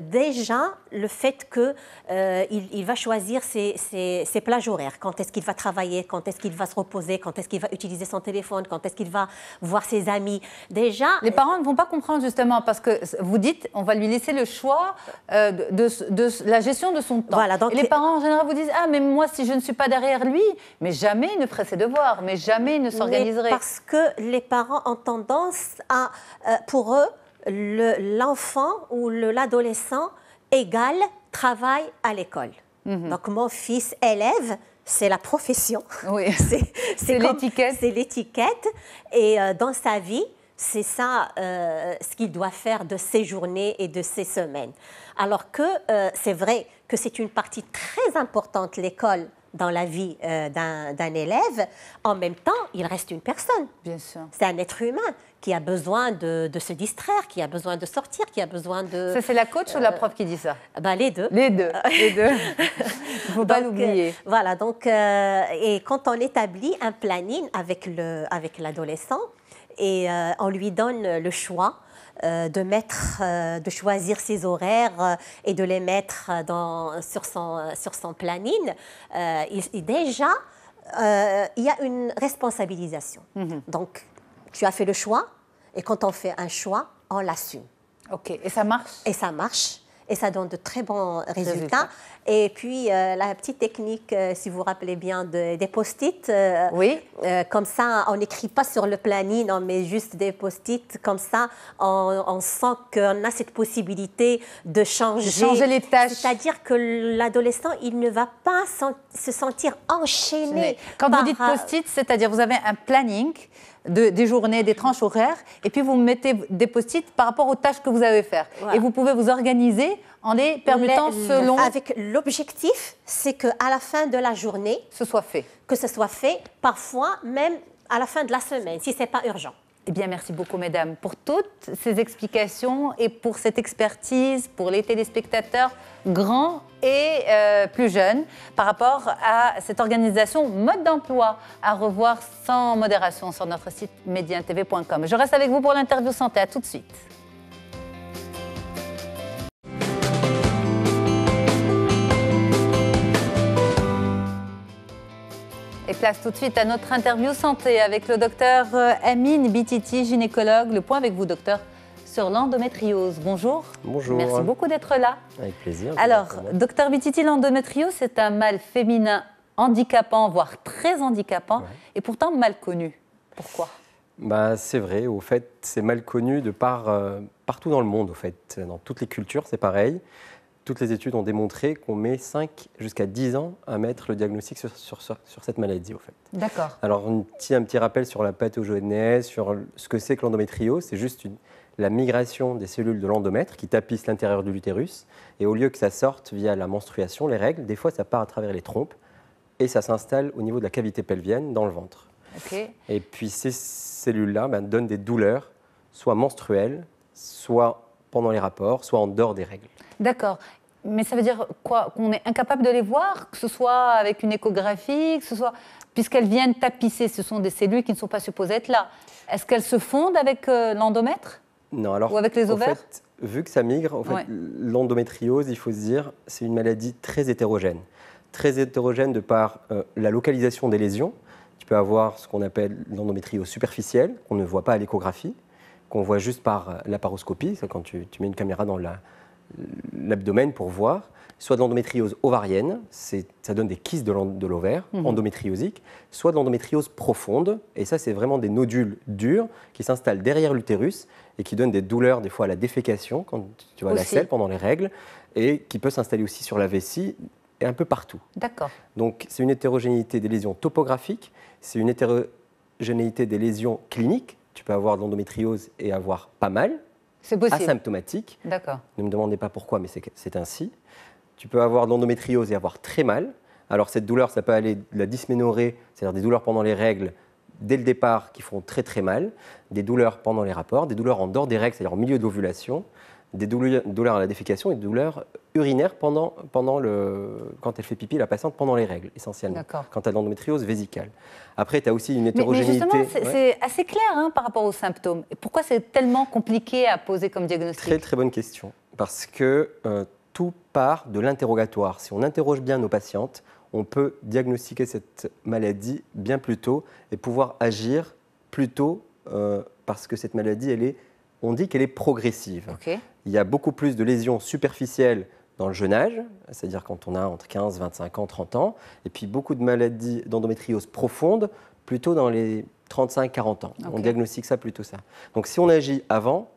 Déjà, le fait qu'il va choisir ses plages horaires, quand est-ce qu'il va travailler, quand est-ce qu'il va se reposer, quand est-ce qu'il va utiliser son téléphone, quand est-ce qu'il va voir ses amis. Déjà, les parents ne vont pas comprendre justement parce que vous dites on va lui laisser le choix de la gestion de son temps. Voilà, donc, et les parents en général vous disent ah mais moi si je ne suis pas derrière lui, mais jamais il ne ferait ses devoirs, mais jamais il ne s'organiserait. Parce que les parents ont tendance à, pour eux, l'enfant ou l'adolescent égale travail à l'école. Donc mon fils élève, c'est la profession. Oui. C'est l'étiquette. C'est l'étiquette. Et dans sa vie, c'est ça ce qu'il doit faire de ses journées et de ses semaines. Alors que c'est vrai que c'est une partie très importante, l'école, dans la vie d'un élève. En même temps, il reste une personne. Bien sûr. C'est un être humain qui a besoin de se distraire, qui a besoin de sortir, qui a besoin de... Ça, c'est la coach ou la prof qui dit ça? Les deux. Les deux. Il ne faut pas l'oublier. Voilà, donc, et quand on établit un planning avec l'adolescent, et on lui donne le choix de choisir ses horaires et de les mettre sur son planning, déjà, il y a une responsabilisation. Donc, tu as fait le choix, et quand on fait un choix, on l'assume. OK, et ça marche? Et ça marche, et ça donne de très bons résultats. Et puis, la petite technique, si vous vous rappelez bien, des post-it. Oui. Comme ça, on n'écrit pas sur le planning, on met juste des post-it. Comme ça, on sent qu'on a cette possibilité de changer les tâches. C'est-à-dire que l'adolescent, il ne va pas se sentir enchaîné. Quand vous dites post-it, c'est-à-dire vous avez un planning des journées, des tranches horaires, et puis vous mettez des post-it par rapport aux tâches que vous avez faire. Voilà. Et vous pouvez vous organiser en les permettant selon... Avec l'objectif, c'est qu'à la fin de la journée... Ce soit fait. Que ce soit fait, parfois même à la fin de la semaine, si ce n'est pas urgent. Eh bien, merci beaucoup, mesdames, pour toutes ces explications et pour cette expertise pour les téléspectateurs grands et plus jeunes par rapport à cette organisation mode d'emploi à revoir sans modération sur notre site mediantv.com. Je reste avec vous pour l'interview santé. À tout de suite. Et place tout de suite à notre interview santé avec le docteur Amine Bititi, gynécologue. Le point avec vous, docteur, sur l'endométriose. Bonjour. Bonjour. Merci beaucoup d'être là. Avec plaisir. Alors, docteur Bititi, l'endométriose, c'est un mal féminin handicapant, voire très handicapant, et pourtant mal connu. Pourquoi ? C'est vrai, au fait, c'est mal connu partout dans le monde, au fait. Dans toutes les cultures, c'est pareil. Toutes les études ont démontré qu'on met 5 jusqu'à 10 ans à mettre le diagnostic sur cette maladie, au fait. D'accord. Alors, un petit rappel sur la pathogénèse, sur ce que c'est que l'endométriose. C'est juste la migration des cellules de l'endomètre qui tapissent l'intérieur de l'utérus. Et au lieu que ça sorte via la menstruation, les règles, des fois, ça part à travers les trompes et ça s'installe au niveau de la cavité pelvienne, dans le ventre. Okay. Et puis, ces cellules-là donnent des douleurs, soit menstruelles, soit pendant les rapports, soit en dehors des règles. D'accord. Mais ça veut dire quoi ? Qu'on est incapable de les voir, que ce soit avec une échographie, que ce soit... Puisqu'elles viennent tapisser, ce sont des cellules qui ne sont pas supposées être là. Est-ce qu'elles se fondent avec l'endomètre ? Non, alors, ou avec les ovaires ? En fait, vu que ça migre, l'endométriose, il faut se dire, c'est une maladie très hétérogène. Très hétérogène de par la localisation des lésions. Tu peux avoir ce qu'on appelle l'endométriose superficielle, qu'on ne voit pas à l'échographie, qu'on voit juste par laparoscopie, c'est quand tu mets une caméra dans l'abdomen pour voir, soit de l'endométriose ovarienne, ça donne des kystes de l'ovaire, endométriosique, soit de l'endométriose profonde, et ça c'est vraiment des nodules durs qui s'installent derrière l'utérus et qui donnent des douleurs des fois à la défécation, quand tu vas à la selle pendant les règles, et qui peut s'installer aussi sur la vessie et un peu partout. D'accord. Donc c'est une hétérogénéité des lésions topographiques, c'est une hétérogénéité des lésions cliniques. Tu peux avoir de l'endométriose et avoir pas mal, c'est possible. Asymptomatique. D'accord. Ne me demandez pas pourquoi, mais c'est ainsi. Tu peux avoir de l'endométriose et avoir très mal. Alors cette douleur, ça peut aller de la dysménorrhée, c'est-à-dire des douleurs pendant les règles, dès le départ, qui font très très mal, des douleurs pendant les rapports, des douleurs en dehors des règles, c'est-à-dire au milieu de l'ovulation, des douleurs à la défécation et des douleurs urinaires quand elle fait pipi, la patiente, pendant les règles, essentiellement. D'accord. Quand tu as de l'endométriose vésicale. Après, tu as aussi une hétérogénéité. Mais justement, c'est assez clair par rapport aux symptômes. Et pourquoi c'est tellement compliqué à poser comme diagnostic ? Très, très bonne question. Parce que tout part de l'interrogatoire. Si on interroge bien nos patientes, on peut diagnostiquer cette maladie bien plus tôt et pouvoir agir plus tôt parce que cette maladie, on dit qu'elle est progressive. Okay. Il y a beaucoup plus de lésions superficielles dans le jeune âge, c'est-à-dire quand on a entre 15, 25 ans, 30 ans, et puis beaucoup de maladies d'endométriose profonde plutôt dans les 35, 40 ans. Okay. On diagnostique ça plutôt ça. Donc si on agit avant,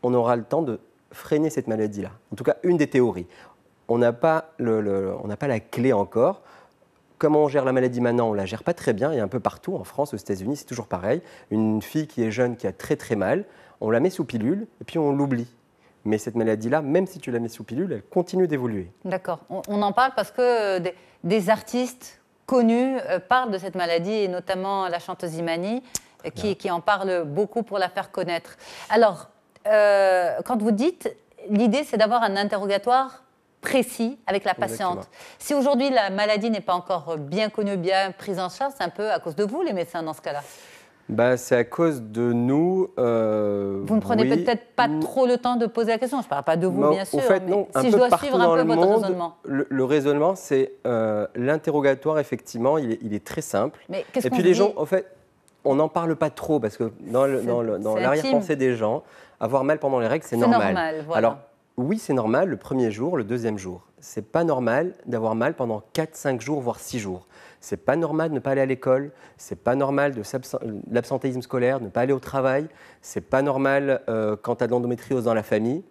on aura le temps de freiner cette maladie-là. En tout cas, une des théories. On n'a pas la clé encore. Comment on gère la maladie maintenant ? On ne la gère pas très bien, et un peu partout, en France, aux États-Unis, c'est toujours pareil. Une fille qui est jeune, qui a très très mal, on la met sous pilule, et puis on l'oublie. Mais cette maladie-là, même si tu la mets sous pilule, elle continue d'évoluer. D'accord. On en parle parce que des artistes connus parlent de cette maladie, et notamment la chanteuse Imani, qui en parle beaucoup pour la faire connaître. Alors, quand vous dites, l'idée, c'est d'avoir un interrogatoire précis avec la patiente. Exactement. Si aujourd'hui, la maladie n'est pas encore bien connue, bien prise en charge, c'est un peu à cause de vous, les médecins, dans ce cas-là ? C'est à cause de nous. Vous ne prenez peut-être pas trop le temps de poser la question. Je ne parle pas de vous, bien sûr. Au fait, non, si je dois suivre un peu votre raisonnement. Le raisonnement, c'est l'interrogatoire, effectivement, il est très simple. Mais qu'est-ce Et puis les gens, en fait, on n'en parle pas trop parce que dans l'arrière-pensée des gens, avoir mal pendant les règles, c'est normal. Voilà. Alors, oui, c'est normal le premier jour, le deuxième jour. C'est pas normal d'avoir mal pendant 4, 5 jours, voire 6 jours. C'est pas normal de ne pas aller à l'école. C'est pas normal de l'absentéisme scolaire, de ne pas aller au travail. C'est pas normal quand tu as de l'endométriose dans la famille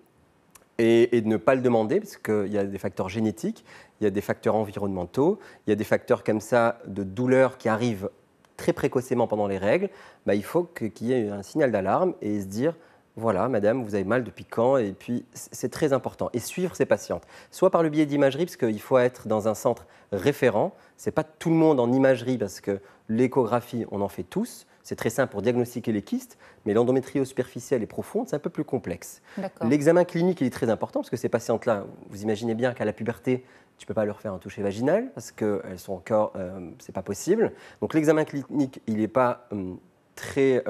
et de ne pas le demander parce qu'il y a des facteurs génétiques, il y a des facteurs environnementaux, il y a des facteurs comme ça de douleurs qui arrivent très précocement pendant les règles. Il faut qu'il y ait un signal d'alarme et se dire voilà, madame, vous avez mal depuis quand ? Et puis, c'est très important. Et suivre ces patientes, soit par le biais d'imagerie, parce qu'il faut être dans un centre référent. Ce n'est pas tout le monde en imagerie, parce que l'échographie, on en fait tous. c'est très simple pour diagnostiquer les kystes, mais l'endométriose superficielle et profonde, c'est un peu plus complexe. D'accord. L'examen clinique, il est très important parce que ces patientes-là, vous imaginez bien qu'à la puberté, tu ne peux pas leur faire un toucher vaginal parce qu'elles sont encore, c'est pas possible. Donc l'examen clinique, il n'est pas il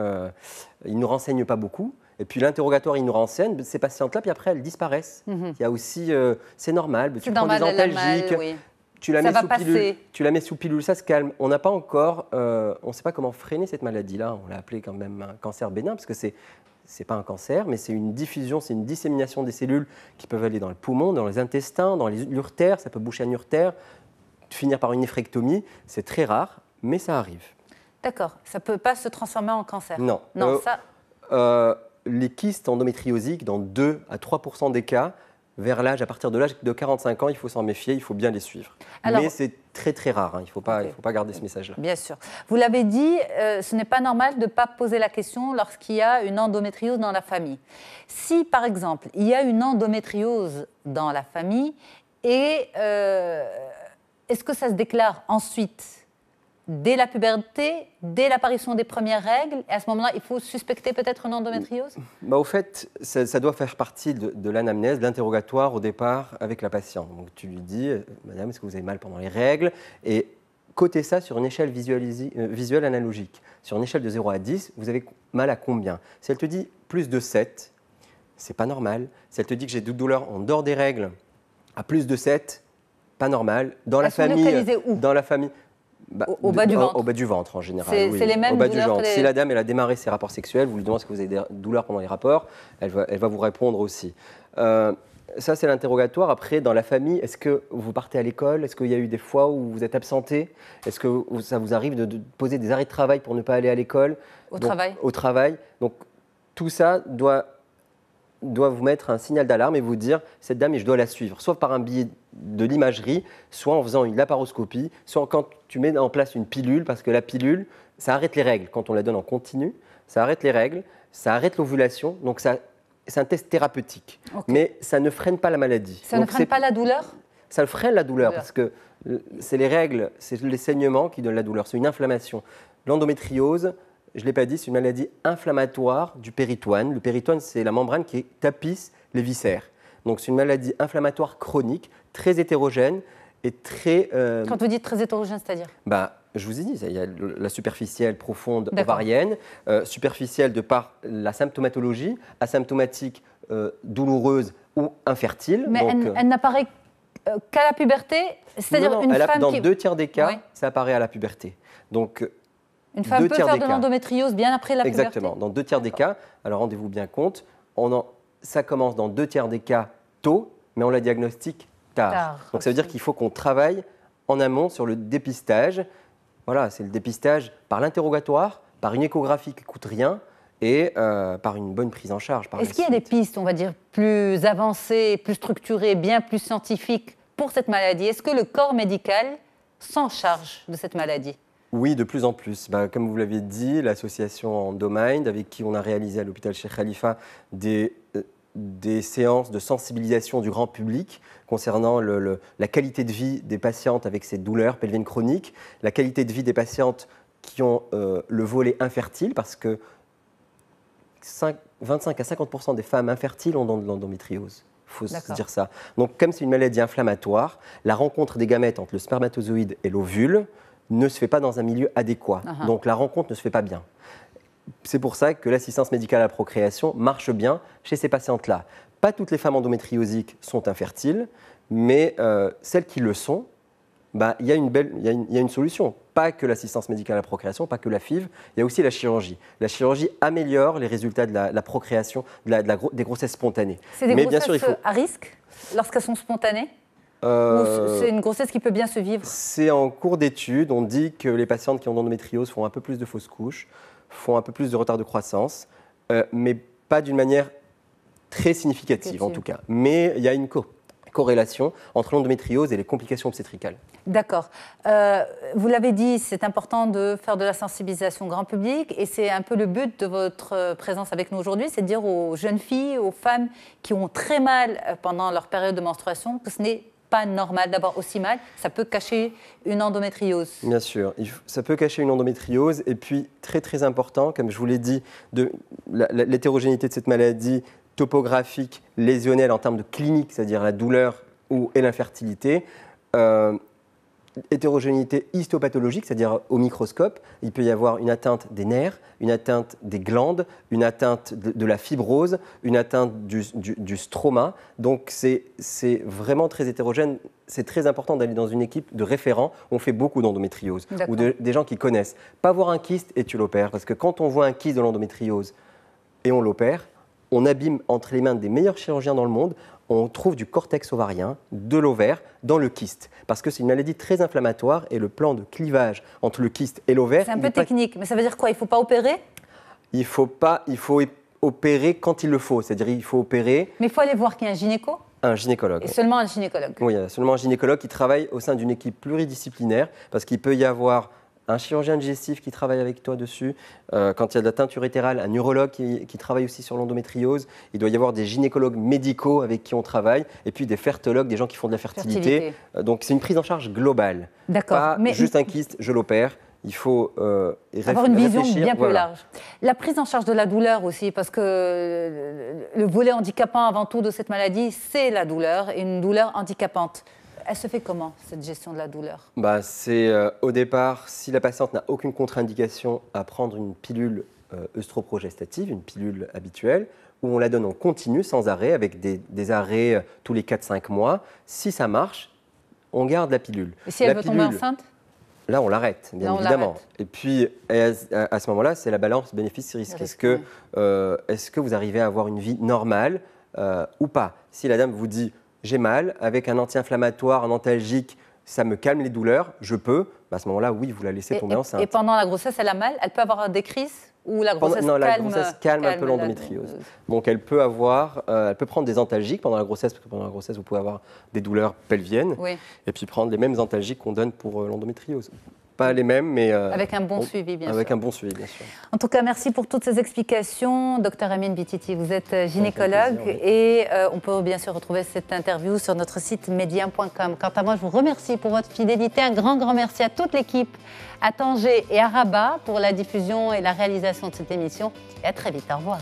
ne renseigne pas beaucoup. Et puis l'interrogatoire, il nous renseigne ces patientes-là, puis après elles disparaissent. Il y a aussi, c'est normal, tu prends des antalgiques, oui. tu la mets sous pilule, ça se calme. On n'a pas encore, on ne sait pas comment freiner cette maladie-là. On l'a appelée quand même un cancer bénin parce que c'est pas un cancer, mais c'est une diffusion, c'est une dissémination des cellules qui peuvent aller dans le poumon, dans les intestins, dans l'urtère. Ça peut boucher un urtère, finir par une néphrectomie. C'est très rare, mais ça arrive. D'accord. Ça ne peut pas se transformer en cancer. Non. Non, les kystes endométriosiques, dans 2 à 3% des cas, à partir de l'âge de 45 ans, il faut s'en méfier, il faut bien les suivre. Alors, mais c'est très très rare, hein, il faut pas garder ce message-là. Bien sûr. Vous l'avez dit, ce n'est pas normal de ne pas poser la question lorsqu'il y a une endométriose dans la famille. Si, par exemple, il y a une endométriose dans la famille, et est-ce que ça se déclare ensuite dès la puberté, dès l'apparition des premières règles, et à ce moment-là, il faut suspecter peut-être une endométriose ? Au fait, ça doit faire partie de l'anamnèse, de l'interrogatoire au départ avec la patiente. Donc tu lui dis, madame, est-ce que vous avez mal pendant les règles ? Et cotez ça sur une échelle visuelle analogique. Sur une échelle de 0 à 10, vous avez mal à combien ? Si elle te dit plus de 7, c'est pas normal. Si elle te dit que j'ai de douleurs en dehors des règles, à plus de 7, pas normal. Dans la famille, au bas du ventre. Au bas du ventre, en général. C'est les mêmes douleurs. Si la dame elle a démarré ses rapports sexuels, vous lui demandez est-ce que vous avez des douleurs pendant les rapports, elle va vous répondre aussi. Ça, c'est l'interrogatoire. Après, dans la famille, est-ce que vous partez à l'école ? Est-ce qu'il y a eu des fois où vous êtes absenté ? Est-ce que ça vous arrive de poser des arrêts de travail pour ne pas aller à l'école ? Au travail. Donc, tout ça doit vous mettre un signal d'alarme et vous dire cette dame, je dois la suivre, soit par un biais de l'imagerie, soit en faisant une laparoscopie, soit quand tu mets en place une pilule, parce que la pilule, ça arrête les règles. Quand on la donne en continu, ça arrête les règles, ça arrête l'ovulation, donc c'est un test thérapeutique. Okay. Mais ça ne freine pas la maladie. Ça ne freine pas la douleur ? Ça freine la douleur, parce que c'est les règles, c'est les saignements qui donnent la douleur, c'est une inflammation. L'endométriose, je ne l'ai pas dit, c'est une maladie inflammatoire du péritoine. Le péritoine, c'est la membrane qui tapisse les viscères. Donc, c'est une maladie inflammatoire chronique, très hétérogène et très... Quand vous dites très hétérogène, c'est-à-dire ? Je vous ai dit, il y a la superficielle, profonde, ovarienne, superficielle de par la symptomatologie, asymptomatique, douloureuse ou infertile. Mais donc, elle n'apparaît qu'à la puberté ? C'est-à-dire une femme dans 2 tiers des cas, ça apparaît à la puberté. Donc, une femme peut faire de l'endométriose bien après la puberté ? Exactement. Dans 2 tiers des cas, alors rendez-vous bien compte, ça commence dans 2 tiers des cas tôt, mais on la diagnostique tard. Donc ça veut dire qu'il faut qu'on travaille en amont sur le dépistage. Voilà, c'est le dépistage par l'interrogatoire, par une échographie qui ne coûte rien et par une bonne prise en charge. Est-ce qu'il y a des pistes, on va dire, plus avancées, plus structurées, bien plus scientifiques pour cette maladie ? Est-ce que le corps médical s'en charge de cette maladie ? Oui, de plus en plus. Comme vous l'avez dit, l'association Endomind, avec qui on a réalisé à l'hôpital Cheikh Khalifa des séances de sensibilisation du grand public concernant la qualité de vie des patientes avec ces douleurs pelviennes chroniques, la qualité de vie des patientes qui ont le volet infertile, parce que 25 à 50% des femmes infertiles ont de l'endométriose. Il faut se dire ça. Donc, comme c'est une maladie inflammatoire, la rencontre des gamètes entre le spermatozoïde et l'ovule ne se fait pas dans un milieu adéquat. Donc, la rencontre ne se fait pas bien. C'est pour ça que l'assistance médicale à la procréation marche bien chez ces patientes-là. Pas toutes les femmes endométriosiques sont infertiles, mais celles qui le sont, il y a une solution. Pas que l'assistance médicale à la procréation, pas que la FIV, il y a aussi la chirurgie. La chirurgie améliore les résultats de la procréation, des grossesses spontanées. C'est des grossesses à risque lorsqu'elles sont spontanées ? Ou c'est une grossesse qui peut bien se vivre ? C'est en cours d'étude. On dit que les patientes qui ont l'endométriose font un peu plus de fausses couches, font un peu plus de retard de croissance, mais pas d'une manière très significative en tout cas. Mais il y a une corrélation entre l'endométriose et les complications obstétricales. D'accord. Vous l'avez dit, c'est important de faire de la sensibilisation grand public et c'est un peu le but de votre présence avec nous aujourd'hui, c'est de dire aux jeunes filles, aux femmes qui ont très mal pendant leur période de menstruation que ce n'est pas normal d'avoir aussi mal. Ça peut cacher une endométriose. Bien sûr, ça peut cacher une endométriose. Et puis, très très important, comme je vous l'ai dit, l'hétérogénéité de cette maladie topographique, lésionnelle en termes de clinique, c'est-à-dire la douleur et l'infertilité. Hétérogénéité histopathologique, c'est-à-dire au microscope, il peut y avoir une atteinte des nerfs, une atteinte des glandes, une atteinte de la fibrose, une atteinte du stroma. Donc c'est vraiment très hétérogène. C'est très important d'aller dans une équipe de référents. On fait beaucoup d'endométriose ou des gens qui connaissent. Pas voir un kyste et tu l'opères, parce que quand on voit un kyste de l'endométriose et on l'opère, on abîme entre les mains des meilleurs chirurgiens dans le monde. On trouve du cortex ovarien, de l'ovaire, dans le kyste. Parce que c'est une maladie très inflammatoire et le plan de clivage entre le kyste et l'ovaire... C'est un peu technique, mais ça veut dire quoi? Il ne faut pas opérer? Il faut opérer quand il le faut. C'est-à-dire il faut opérer... Mais il faut aller voir qui est un gynéco? Un gynécologue. Et seulement un gynécologue? Oui, il y a seulement un gynécologue qui travaille au sein d'une équipe pluridisciplinaire, parce qu'il peut y avoir un chirurgien digestif qui travaille avec toi dessus. Quand il y a de la teinture utérale, un urologue qui travaille aussi sur l'endométriose. Il doit y avoir des gynécologues médicaux avec qui on travaille, et puis des fertologues, des gens qui font de la fertilité. Donc c'est une prise en charge globale. D'accord. Pas juste un kyste, je l'opère. Il faut avoir une vision bien plus large. La prise en charge de la douleur aussi, parce que le volet handicapant avant tout de cette maladie, c'est la douleur, et une douleur handicapante. Elle se fait comment, cette gestion de la douleur? C'est au départ, si la patiente n'a aucune contre-indication à prendre une pilule œstroprogestative, une pilule habituelle, où on la donne en continu, sans arrêt, avec des arrêts tous les 4-5 mois. Si ça marche, on garde la pilule. Et si elle veut tomber enceinte? Là, on l'arrête, bien évidemment. Et puis, à ce moment-là, c'est la balance bénéfice-risque. Est-ce que vous arrivez à avoir une vie normale ou pas? Si la dame vous dit « j'ai mal, avec un anti-inflammatoire, un antalgique, ça me calme les douleurs, je peux », à ce moment-là, oui, vous la laissez tomber enceinte. Et pendant la grossesse, elle a mal? Elle peut avoir des crises? Ou la grossesse la grossesse calme un peu l'endométriose. Donc elle peut prendre des antalgiques pendant la grossesse, parce que pendant la grossesse, vous pouvez avoir des douleurs pelviennes, et puis prendre les mêmes antalgiques qu'on donne pour l'endométriose. Pas les mêmes, mais... avec un bon suivi, bien sûr. Avec un bon suivi, bien sûr. En tout cas, merci pour toutes ces explications. Dr Amine Bititi, vous êtes gynécologue et on peut bien sûr retrouver cette interview sur notre site médium.com. Quant à moi, je vous remercie pour votre fidélité. Un grand merci à toute l'équipe, à Tanger et à Rabat pour la diffusion et la réalisation de cette émission. Et à très vite. Au revoir.